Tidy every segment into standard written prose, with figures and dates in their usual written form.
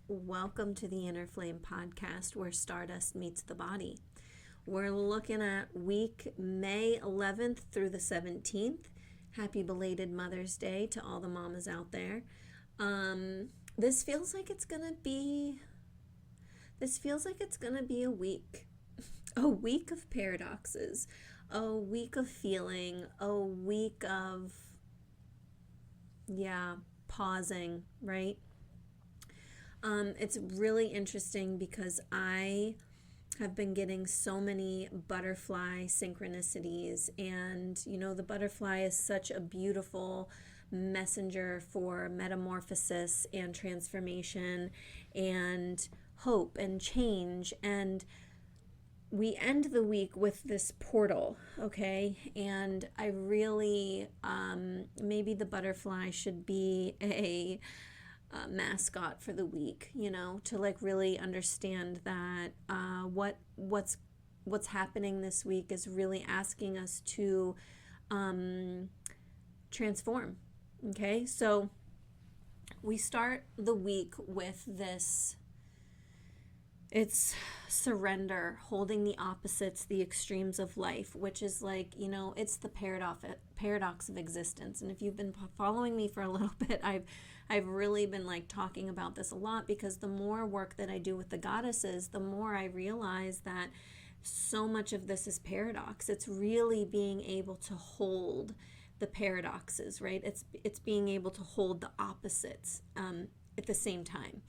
Welcome to the Inner Flame podcast where Stardust meets the body. We're looking at week May 11th through the 17th. Happy belated Mother's Day to all the mamas out there. This feels like it's gonna be a week. A week of paradoxes, a week of feeling, a week of pausing, right? It's really interesting because I have been getting so many butterfly synchronicities, and the butterfly is such a beautiful messenger for metamorphosis and transformation and hope and change. And we end the week with this portal, okay? And I really, maybe the butterfly should be a mascot for the week, to like really understand that what's happening this week is really asking us to transform. Okay, so we start the week with this. It's surrender, holding the opposites, the extremes of life, which is like, it's the paradox of existence. And if you've been following me for a little bit, I've really been like talking about this a lot, because the more work that I do with the goddesses, the more I realize that so much of this is paradox. It's really being able to hold the paradoxes, right? It's being able to hold the opposites at the same time.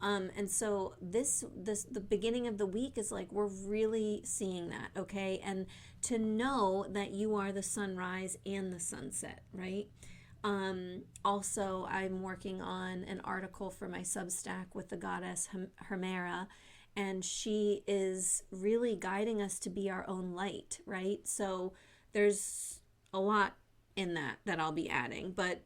And so the beginning of the week is like, we're really seeing that, okay? And to know that you are the sunrise and the sunset, right? Also, I'm working on an article for my Substack with the goddess Hemera, and she is really guiding us to be our own light, right? So there's a lot in that I'll be adding, but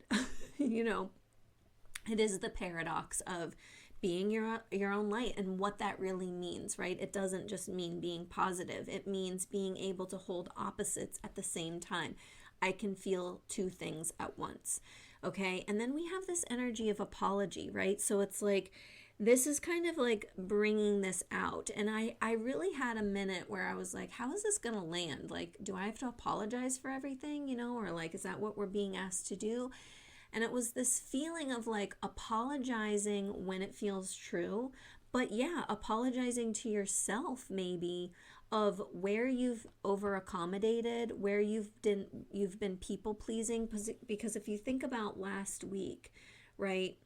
it is the paradox of being your own light and what that really means, right? It doesn't just mean being positive. It means being able to hold opposites at the same time. I can feel two things at once, okay? And then we have this energy of apology, right? So it's like, this is kind of like bringing this out. And I really had a minute where I was like, how is this going to land? Like, do I have to apologize for everything, or like, is that what we're being asked to do? And it was this feeling of like apologizing when it feels true, but apologizing to yourself maybe, of where you've over accommodated, where you've been people pleasing. Because if you think about last week, right,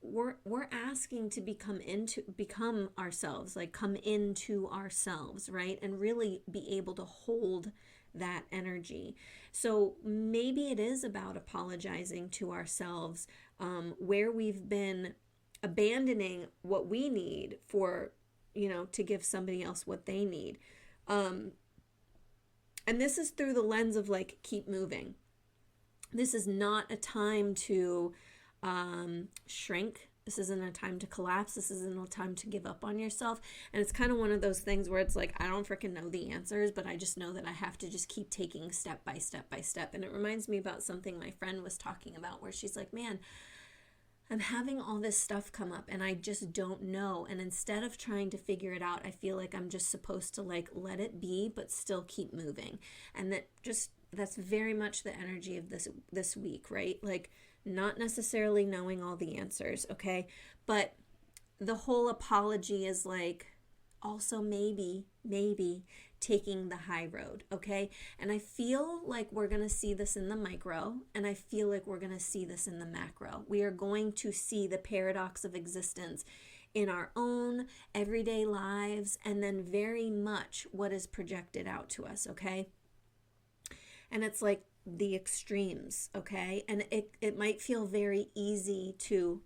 we're asking to become ourselves, like come into ourselves, right, and really be able to hold that energy. So maybe it is about apologizing to ourselves, where we've been abandoning what we need for, to give somebody else what they need. And this is through the lens of like, keep moving. This is not a time to shrink. This isn't a time to collapse. This isn't a time to give up on yourself. And it's kind of one of those things where it's like, I don't freaking know the answers, but I just know that I have to just keep taking step by step by step. And it reminds me about something my friend was talking about, where she's like, man, I'm having all this stuff come up and I just don't know. And instead of trying to figure it out, I feel like I'm just supposed to like let it be, but still keep moving. And that's very much the energy of this week, right? Like, not necessarily knowing all the answers, okay? But the whole apology is like, also maybe taking the high road, okay? And I feel like we're going to see this in the micro, and I feel like we're going to see this in the macro. We are going to see the paradox of existence in our own everyday lives, and then very much what is projected out to us, okay? And it's like the extremes, okay? And it might feel very easy to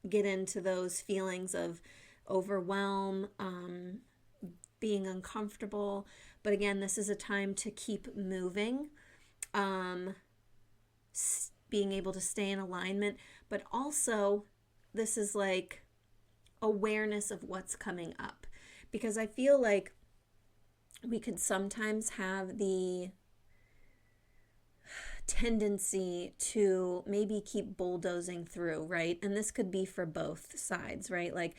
get into those feelings of overwhelm, being uncomfortable. But again, this is a time to keep moving, being able to stay in alignment. But also, this is like awareness of what's coming up. Because I feel like we could sometimes have the tendency to maybe keep bulldozing through, right? And this could be for both sides, right? Like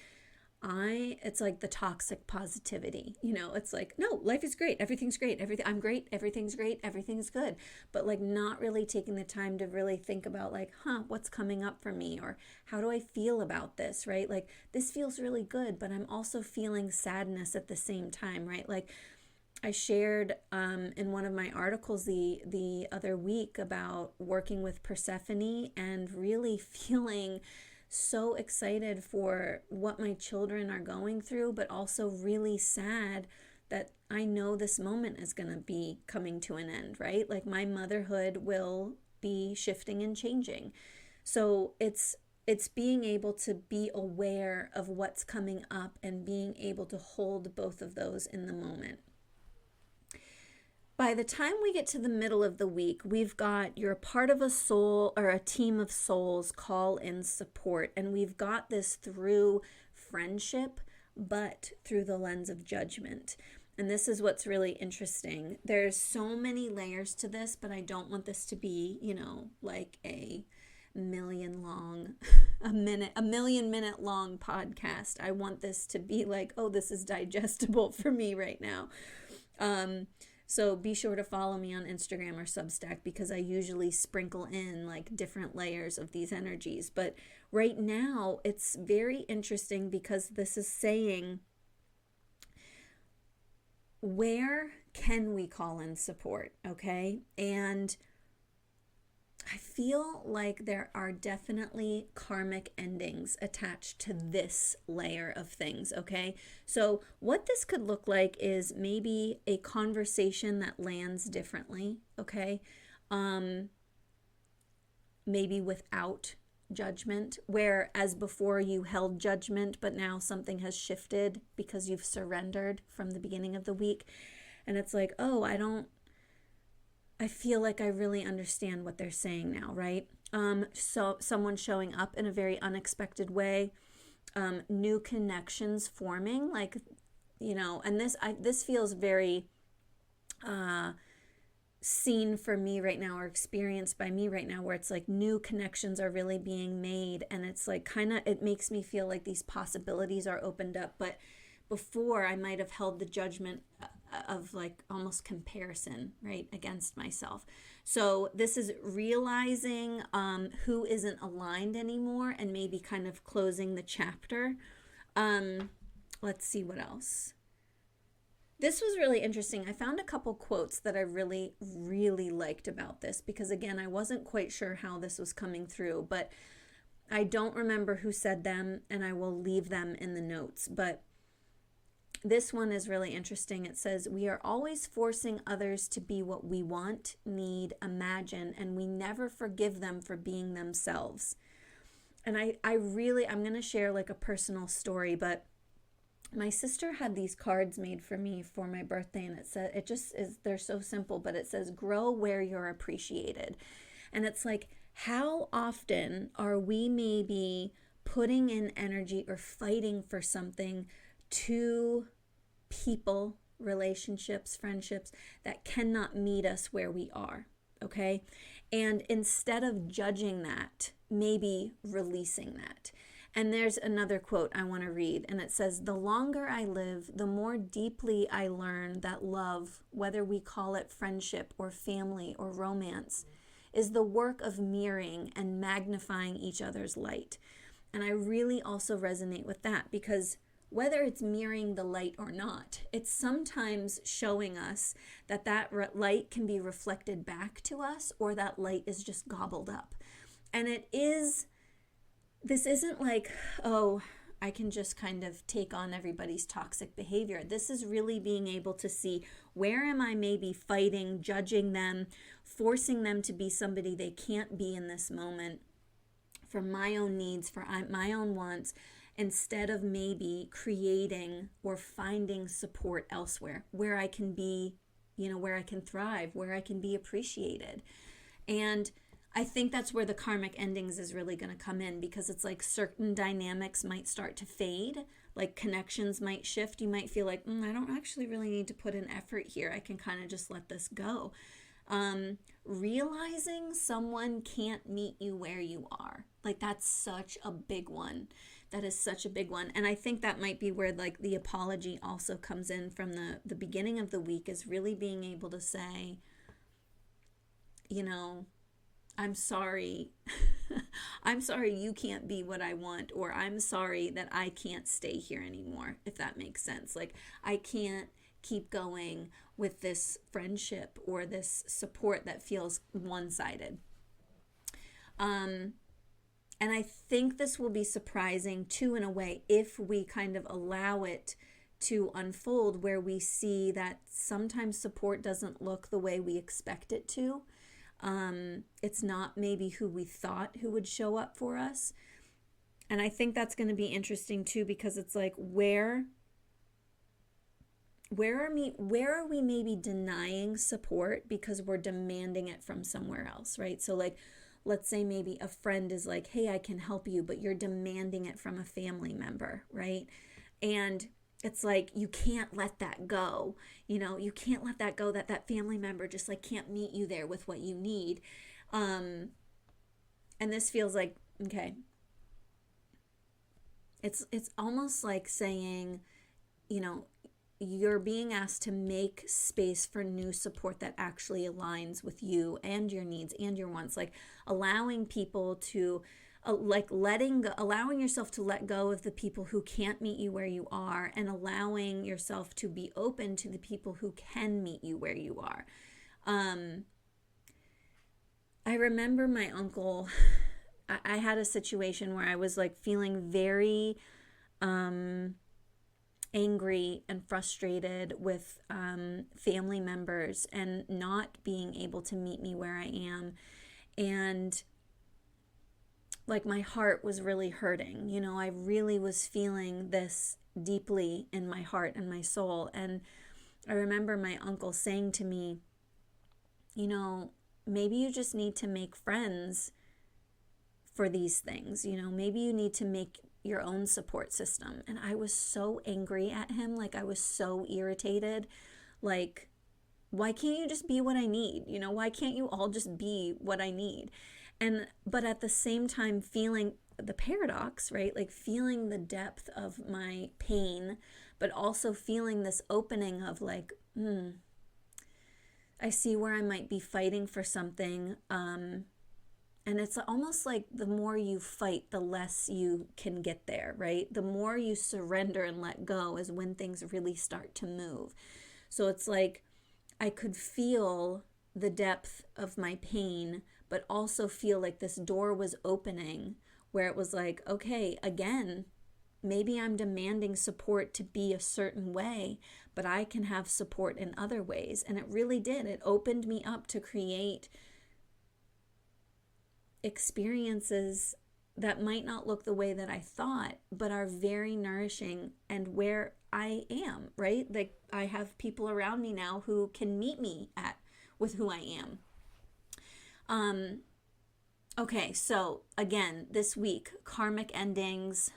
it's like the toxic positivity, it's like, no, life is great. Everything's great. I'm great. Everything's great. Everything's good. But like not really taking the time to really think about like, what's coming up for me? Or how do I feel about this, right? Like this feels really good, but I'm also feeling sadness at the same time, right? Like I shared in one of my articles the other week about working with Persephone and really feeling so excited for what my children are going through, but also really sad that I know this moment is going to be coming to an end, right? Like my motherhood will be shifting and changing. So it's being able to be aware of what's coming up and being able to hold both of those in the moment. By the time we get to the middle of the week, we've got you're a part of a soul or a team of souls call in support. And we've got this through friendship, but through the lens of judgment. And this is what's really interesting. There's so many layers to this, but I don't want this to be, like a million minute long podcast. I want this to be like, oh, this is digestible for me right now. So be sure to follow me on Instagram or Substack because I usually sprinkle in like different layers of these energies. But right now it's very interesting because this is saying, where can we call in support? Okay. And I feel like there are definitely karmic endings attached to this layer of things, okay? So what this could look like is maybe a conversation that lands differently, okay? Maybe without judgment, whereas before you held judgment, but now something has shifted because you've surrendered from the beginning of the week. And it's like, oh, I feel like I really understand what they're saying now, right? So someone showing up in a very unexpected way, new connections forming, like, and this feels very seen for me right now, or experienced by me right now, where it's like new connections are really being made, and it's like it makes me feel like these possibilities are opened up. But before, I might have held the judgment of like almost comparison, right, against myself. So this is realizing who isn't aligned anymore and maybe kind of closing the chapter. Let's see what else. This was really interesting. I found a couple quotes that I really, really liked about this because, again, I wasn't quite sure how this was coming through, but I don't remember who said them, and I will leave them in the notes. But this one is really interesting. It says, we are always forcing others to be what we want, need, imagine, and we never forgive them for being themselves. And I'm going to share like a personal story, but my sister had these cards made for me for my birthday, and they're so simple, but it says, grow where you're appreciated. And it's like, how often are we maybe putting in energy or fighting for something to people, relationships, friendships that cannot meet us where we are, okay? And instead of judging that, maybe releasing that. And there's another quote I want to read, and it says, the longer I live, the more deeply I learn that love, whether we call it friendship or family or romance, is the work of mirroring and magnifying each other's light. And I really also resonate with that because whether it's mirroring the light or not, it's sometimes showing us that light can be reflected back to us, or that light is just gobbled up. And this isn't like, oh, I can just kind of take on everybody's toxic behavior. This is really being able to see, where am I maybe fighting, judging them, forcing them to be somebody they can't be in this moment for my own needs, for my own wants, instead of maybe creating or finding support elsewhere where I can be, where I can thrive, where I can be appreciated. And I think that's where the karmic endings is really going to come in, because it's like certain dynamics might start to fade, like connections might shift. You might feel like, I don't actually really need to put in effort here. I can kind of just let this go. Realizing someone can't meet you where you are. Like, that's such a big one. That is such a big one. And I think that might be where like the apology also comes in from the beginning of the week, is really being able to say, you know, I'm sorry. I'm sorry you can't be what I want, or I'm sorry that I can't stay here anymore, if that makes sense. Like, I can't keep going with this friendship or this support that feels one-sided. And I think this will be surprising too, in a way, if we kind of allow it to unfold, where we see that sometimes support doesn't look the way we expect it to. It's not maybe who we thought who would show up for us. And I think that's going to be interesting too, because it's like, where are we maybe denying support because we're demanding it from somewhere else, right? So like, let's say maybe a friend is like, hey, I can help you, but you're demanding it from a family member, right? And it's like, you can't let that go. You can't let that go, that family member just like can't meet you there with what you need. And this feels like, okay, it's almost like saying, you're being asked to make space for new support that actually aligns with you and your needs and your wants, like allowing people to allowing yourself to let go of the people who can't meet you where you are, and allowing yourself to be open to the people who can meet you where you are. I remember my uncle, I had a situation where I was like feeling very angry and frustrated with family members and not being able to meet me where I am. And like, my heart was really hurting. I really was feeling this deeply in my heart and my soul. And I remember my uncle saying to me, maybe you just need to make friends for these things. Maybe you need to make your own support system. And I was so angry at him. Like, I was so irritated. Like, why can't you just be what I need? Why can't you all just be what I need? But at the same time, feeling the paradox, right? Like, feeling the depth of my pain, but also feeling this opening of like, I see where I might be fighting for something. And it's almost like the more you fight, the less you can get there, right? The more you surrender and let go is when things really start to move. So it's like, I could feel the depth of my pain, but also feel like this door was opening, where it was like, okay, again, maybe I'm demanding support to be a certain way, but I can have support in other ways. And it really did. It opened me up to create experiences that might not look the way that I thought, but are very nourishing and where I am, right? Like, I have people around me now who can meet me with who I am. Okay, so again, this week, karmic endings,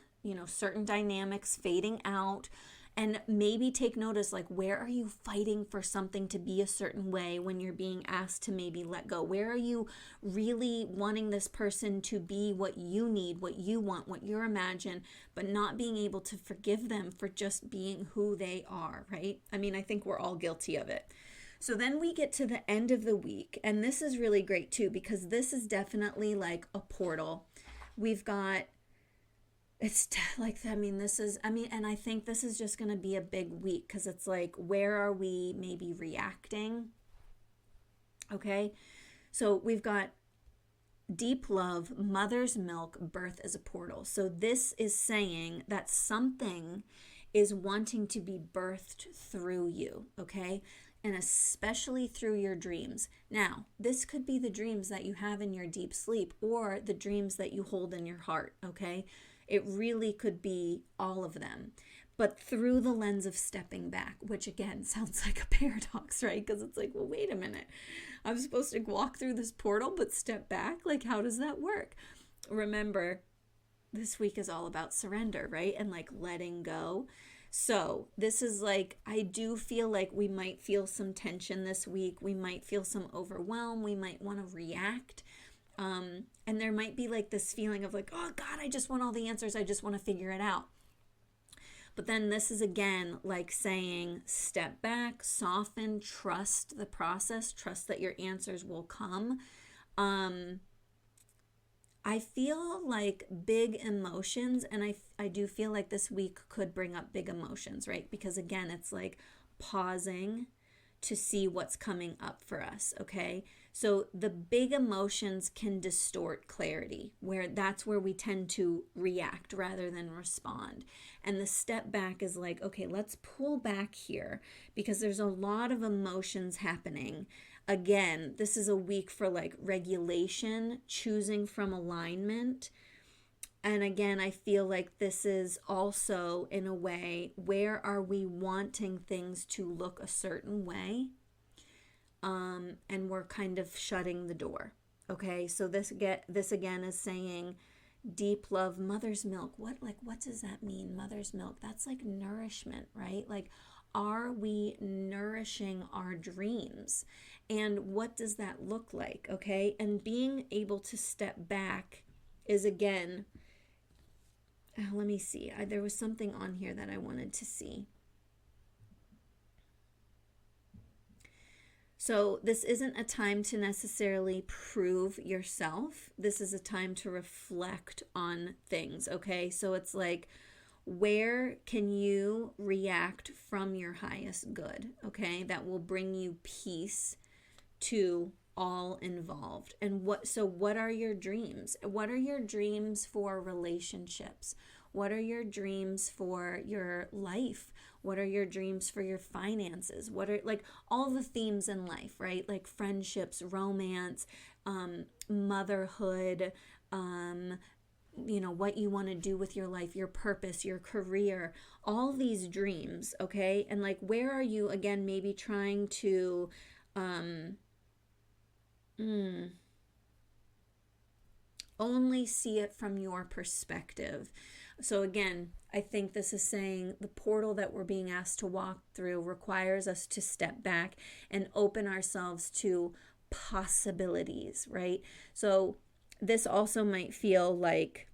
certain dynamics fading out. And maybe take notice, like, where are you fighting for something to be a certain way when you're being asked to maybe let go? Where are you really wanting this person to be what you need, what you want, what you imagine, but not being able to forgive them for just being who they are, right? I mean, I think we're all guilty of it. So then we get to the end of the week, and this is really great too, because this is definitely like a portal. We've got It's like, and I think this is just going to be a big week, because it's like, where are we maybe reacting? Okay. So we've got deep love, mother's milk, birth as a portal. So this is saying that something is wanting to be birthed through you. Okay. And especially through your dreams. Now, this could be the dreams that you have in your deep sleep, or the dreams that you hold in your heart. Okay. It really could be all of them, but through the lens of stepping back, which again sounds like a paradox, right? Because it's like, well, wait a minute. I'm supposed to walk through this portal, but step back? Like, how does that work? Remember, this week is all about surrender, right? And like letting go. So this is like, I do feel like we might feel some tension this week. We might feel some overwhelm. We might want to react. And there might be like this feeling of like, oh God, I just want all the answers. I just want to figure it out. But then this is again like saying, step back, soften, trust the process, trust that your answers will come. I feel like big emotions, and I do feel like this week could bring up big emotions, right? Because again, it's like pausing to see what's coming up for us, okay? So the big emotions can distort clarity, where that's where we tend to react rather than respond. And the step back is like, okay, let's pull back here because there's a lot of emotions happening. Again, this is a week for like regulation, choosing from alignment. And again, I feel like this is also, in a way, where are we wanting things to look a certain way? And we're kind of shutting the door. Okay, so this again is saying deep love, mother's milk. What does that mean? Mother's milk. That's like nourishment, right? Like, are we nourishing our dreams? And what does that look like? Okay, and being able to step back is again, let me see. There was something on here that I wanted to see. So this isn't a time to necessarily prove yourself. This is a time to reflect on things, okay? So it's like, where can you react from your highest good, okay? That will bring you peace to all involved. And what are your dreams? What are your dreams for relationships? What are your dreams for your life? What are your dreams for your finances? What are like all the themes in life, right? Like friendships, romance, motherhood, what you want to do with your life, your purpose, your career, all these dreams, okay? And like, where are you, again, maybe trying to only see it from your perspective. So again, I think this is saying the portal that we're being asked to walk through requires us to step back and open ourselves to possibilities, right? So this also might feel like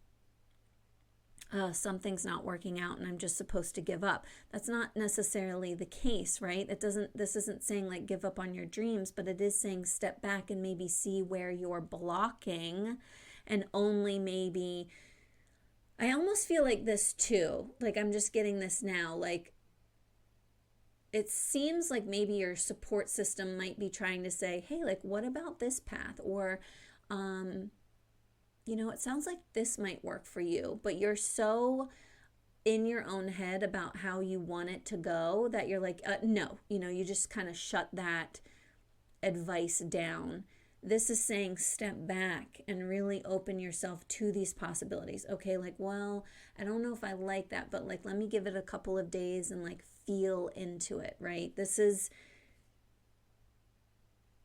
something's not working out and I'm just supposed to give up. That's not necessarily the case, right? This isn't saying like give up on your dreams, but it is saying step back and maybe see where you're blocking, and only maybe, I almost feel like this too, like I'm just getting this now, like it seems like maybe your support system might be trying to say, hey, like what about this path? Or it sounds like this might work for you, but you're so in your own head about how you want it to go that you're like, no, you just kind of shut that advice down. This is saying step back and really open yourself to these possibilities. Okay, like, well, I don't know if I like that, but like, let me give it a couple of days and like feel into it, right? This is,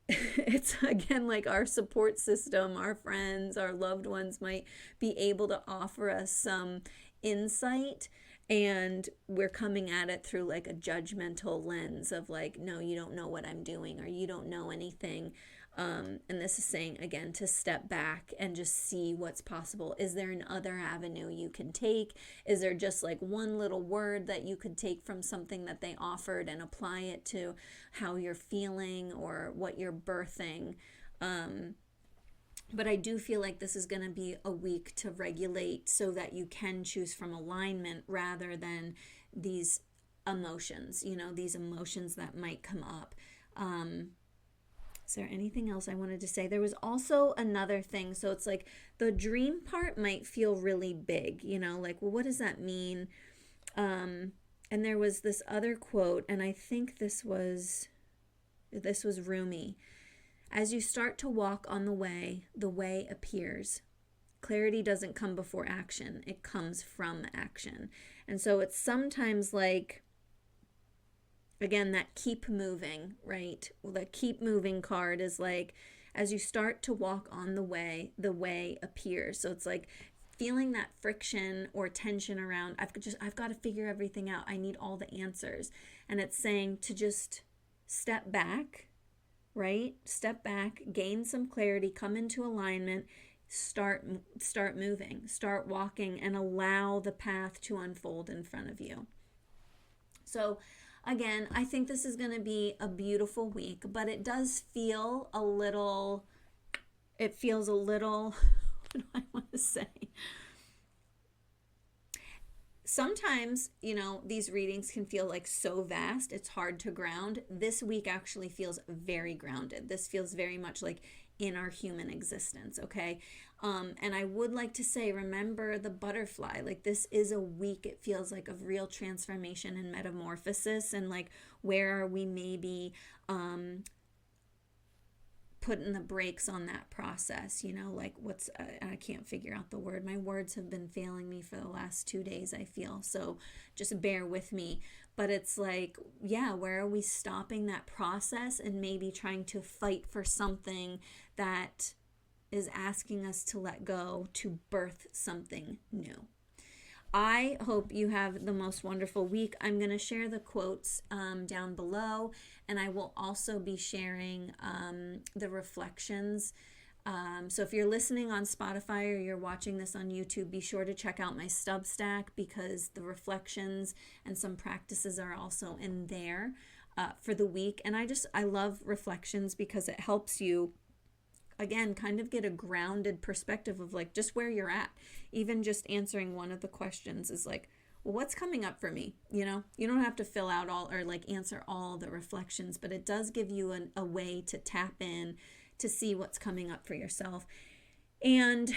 it's again like our support system, our friends, our loved ones might be able to offer us some insight, and we're coming at it through like a judgmental lens of like, no, you don't know what I'm doing, or you don't know anything. And this is saying, again, to step back and just see what's possible. Is there an other avenue you can take? Is there just like one little word that you could take from something that they offered and apply it to how you're feeling or what you're birthing? But I do feel like this is going to be a week to regulate so that you can choose from alignment rather than these emotions, these emotions that might come up. Is there anything else I wanted to say? There was also another thing. So it's like the dream part might feel really big, like, well, what does that mean? And there was this other quote, and I think this was Rumi. As you start to walk on the way appears. Clarity doesn't come before action. It comes from action. And so it's sometimes like, again, that keep moving, right? Well, the keep moving card is like, as you start to walk on the way appears. So it's like feeling that friction or tension around, I've got to figure everything out. I need all the answers. And it's saying to just step back, right? Step back, gain some clarity, come into alignment, start moving, start walking, and allow the path to unfold in front of you. So again, I think this is going to be a beautiful week, but it does feel a little, what do I want to say? Sometimes, these readings can feel like so vast, it's hard to ground. This week actually feels very grounded. This feels very much like in our human existence, okay? And I would like to say, remember the butterfly. Like, this is a week, it feels like, of real transformation and metamorphosis, and like where we maybe putting the brakes on that process, like I can't figure out the word. My words have been failing me for the last 2 days, I feel. So just bear with me. But it's like, yeah, where are we stopping that process and maybe trying to fight for something that is asking us to let go, to birth something new? I hope you have the most wonderful week. I'm going to share the quotes down below, and I will also be sharing the reflections. So if you're listening on Spotify or you're watching this on YouTube, be sure to check out my Substack, because the reflections and some practices are also in there for the week. And I love reflections because it helps you, again, kind of get a grounded perspective of like just where you're at. Even just answering one of the questions is like, well, what's coming up for me? You don't have to fill out all or like answer all the reflections, but it does give you a way to tap in to see what's coming up for yourself. And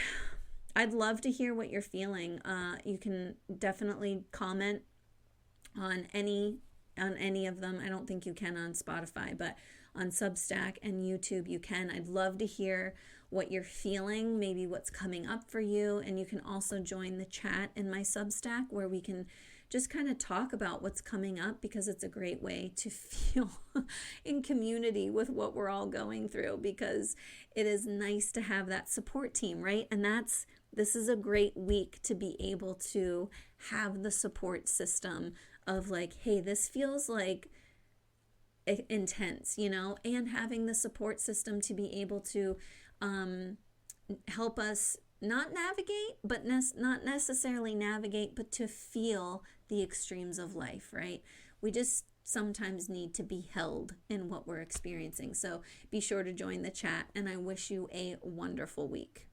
I'd love to hear what you're feeling. You can definitely comment on any of them. I don't think you can on Spotify, but on Substack and YouTube you can. I'd love to hear what you're feeling, maybe what's coming up for you. And you can also join the chat in my Substack, where we can just kind of talk about what's coming up, because it's a great way to feel in community with what we're all going through, because it is nice to have that support team, right? And this is a great week to be able to have the support system of like, hey, this feels like intense, and having the support system to be able to help us not navigate, but not necessarily navigate, but to feel the extremes of life, right? We just sometimes need to be held in what we're experiencing. So be sure to join the chat, and I wish you a wonderful week.